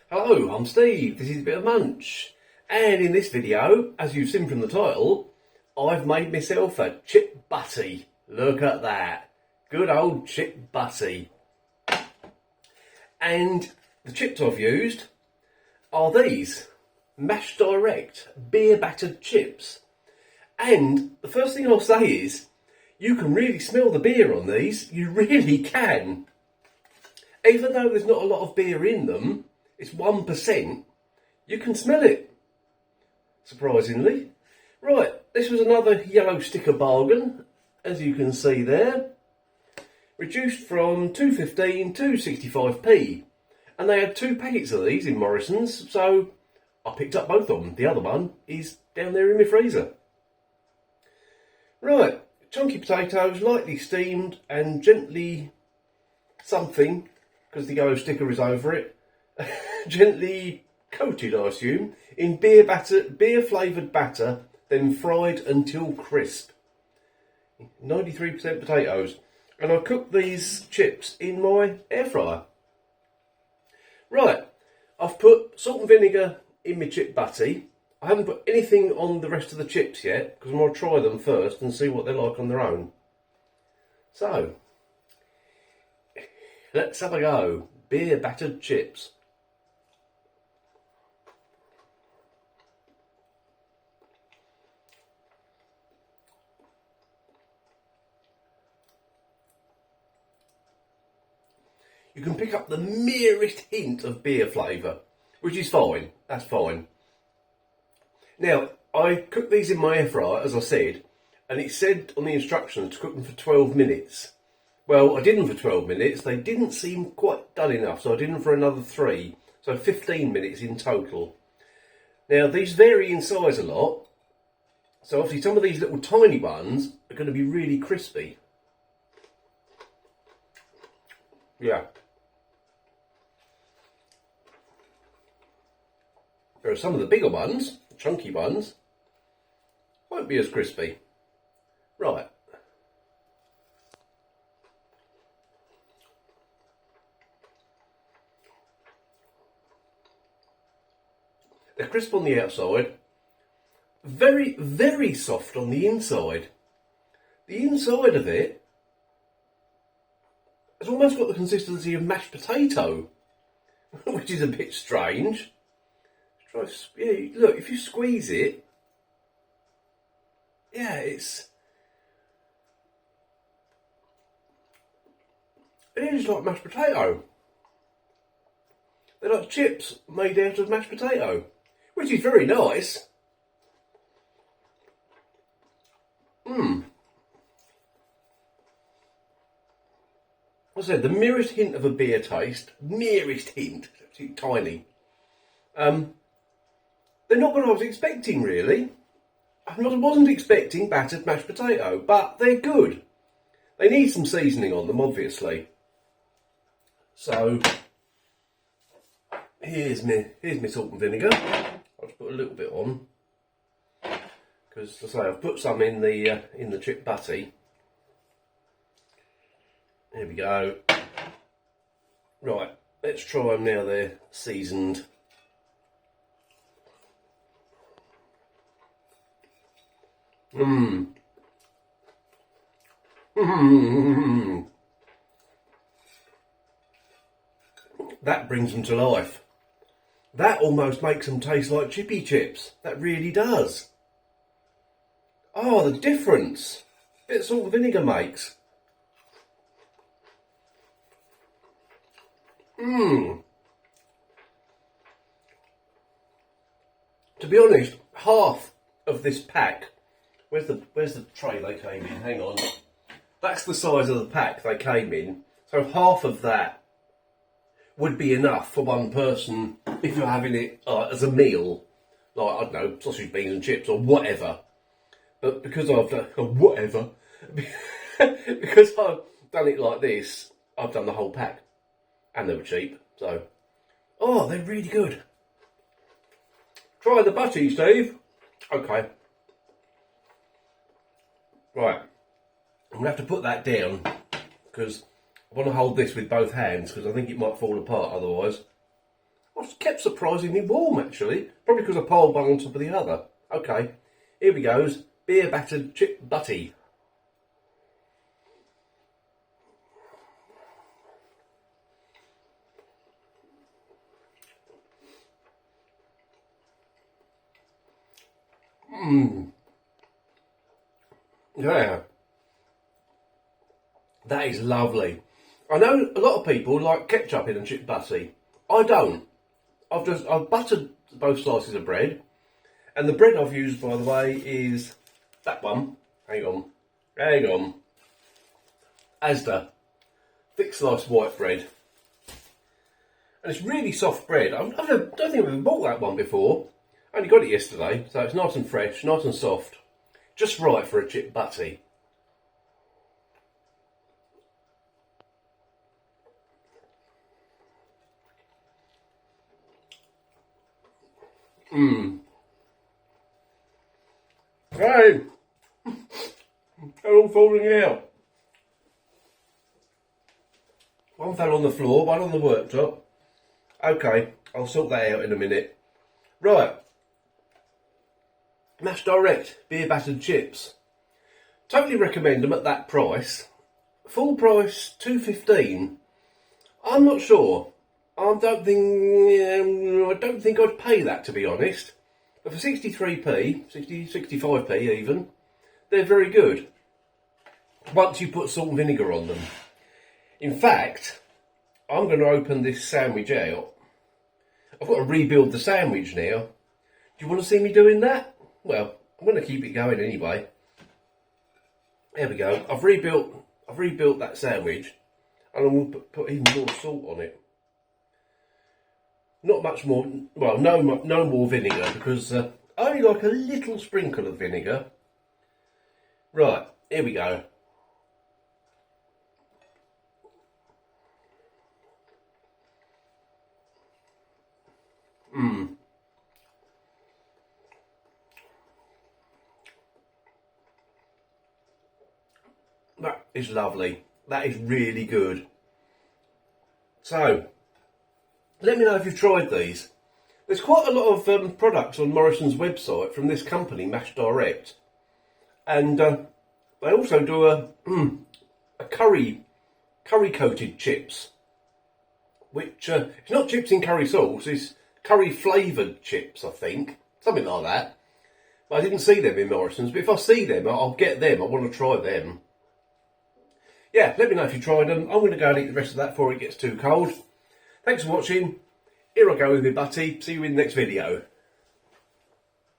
Hello, I'm Steve, this is a bit of munch, and in this video, as you've seen from the title, I've made myself a chip butty. Look at that, good old chip butty. And the chips I've used are these, Mashed Direct Beer Battered Chips. And the first thing I'll say is, you can really smell the beer on these, you really can. Even though there's not a lot of beer in them, it's 1%, you can smell it, surprisingly. Right, this was another yellow sticker bargain, as you can see there. Reduced from 2.15 to 65p. And they had 2 packets of these in Morrisons, so I picked up both of them. The other one is down there in my freezer. Right, chunky potatoes, lightly steamed and gently something, because the yellow sticker is over it, gently coated, I assume, in beer flavoured batter, then fried until crisp. 93% potatoes. And I cooked these chips in my air fryer. Right, I've put salt and vinegar in my chip butty. I haven't put anything on the rest of the chips yet, because I'm going to try them first and see what they're like on their own. So, let's have a go. Beer battered chips. You can pick up the merest hint of beer flavour, which is fine, that's fine. Now, I cooked these in my air fryer, as I said, and it said on the instructions to cook them for 12 minutes. Well, I did them for 12 minutes, they didn't seem quite done enough, so I did them for another 3, so 15 minutes in total. Now, these vary in size a lot, so obviously some of these little tiny ones are going to be really crispy. Yeah. There are some of the bigger ones, the chunky ones, won't be as crispy. Right. They're crisp on the outside, very, very soft on the inside. The inside of it has almost got the consistency of mashed potato, which is a bit strange. Yeah, look, if you squeeze it, yeah, it is like mashed potato. They're like chips made out of mashed potato, which is very nice. I said, the merest hint of a beer taste, merest hint, it's tiny. They're not what I was expecting, really. I wasn't expecting battered mashed potato, but they're good. They need some seasoning on them, obviously. So, here's my salt and vinegar. I'll just put a little bit on, because, as I say, I've put some in the chip butty. There we go. Right, let's try them now they're seasoned. That brings them to life. That almost makes them taste like chippy chips. That really does. Oh, the difference. Bit of salt and vinegar makes. To be honest, half of this pack. Where's the tray they came in? Hang on. That's the size of the pack they came in. So half of that would be enough for one person if you're having it as a meal. Like, I don't know, sausage, beans and chips or whatever. But because I've done, because I've done it like this, I've done the whole pack. And they were cheap, so. Oh, they're really good. Try the butty, Steve. Okay. Right. I'm going to have to put that down, because I want to hold this with both hands, because I think it might fall apart otherwise. Well, it's kept surprisingly warm actually. Probably because I piled one on top of the other. Okay, here we goes. Beer battered chip butty. Yeah, that is lovely. I know a lot of people like ketchup in a chip butty. I don't. I've buttered both slices of bread, and the bread I've used, by the way, is that one. Hang on. Asda thick sliced white bread, and it's really soft bread. I don't think I've ever bought that one before. I only got it yesterday, so it's nice and fresh, nice and soft, just right for a chip butty. Hey, they're all falling out. One fell on the floor, one on the worktop. Okay, I'll sort that out in a minute. Right, Mash Direct Beer Battered Chips. Totally recommend them at that price. Full price $2.15. I'm not sure. I don't think I'd pay that, to be honest. But for 63p, 65p even, they're very good. Once you put salt and vinegar on them. In fact, I'm going to open this sandwich out. I've got to rebuild the sandwich now. Do you want to see me doing that? Well, I'm going to keep it going anyway. There we go. I've rebuilt that sandwich, and I'm going to put even more salt on it. Not much more. Well, no more vinegar, because I only like a little sprinkle of vinegar. Right, here we go. That is lovely. That is really good. So, let me know if you've tried these. There's quite a lot of products on Morrisons' website from this company, Mash Direct. And they also do a curry coated chips. Which, it's not chips in curry sauce, it's curry flavoured chips, I think. Something like that. But I didn't see them in Morrisons, but if I see them, I'll get them. I want to try them. Yeah, let me know if you tried them. I'm going to go and eat the rest of that before it gets too cold. Thanks for watching. Here I go with my Butty. See you in the next video.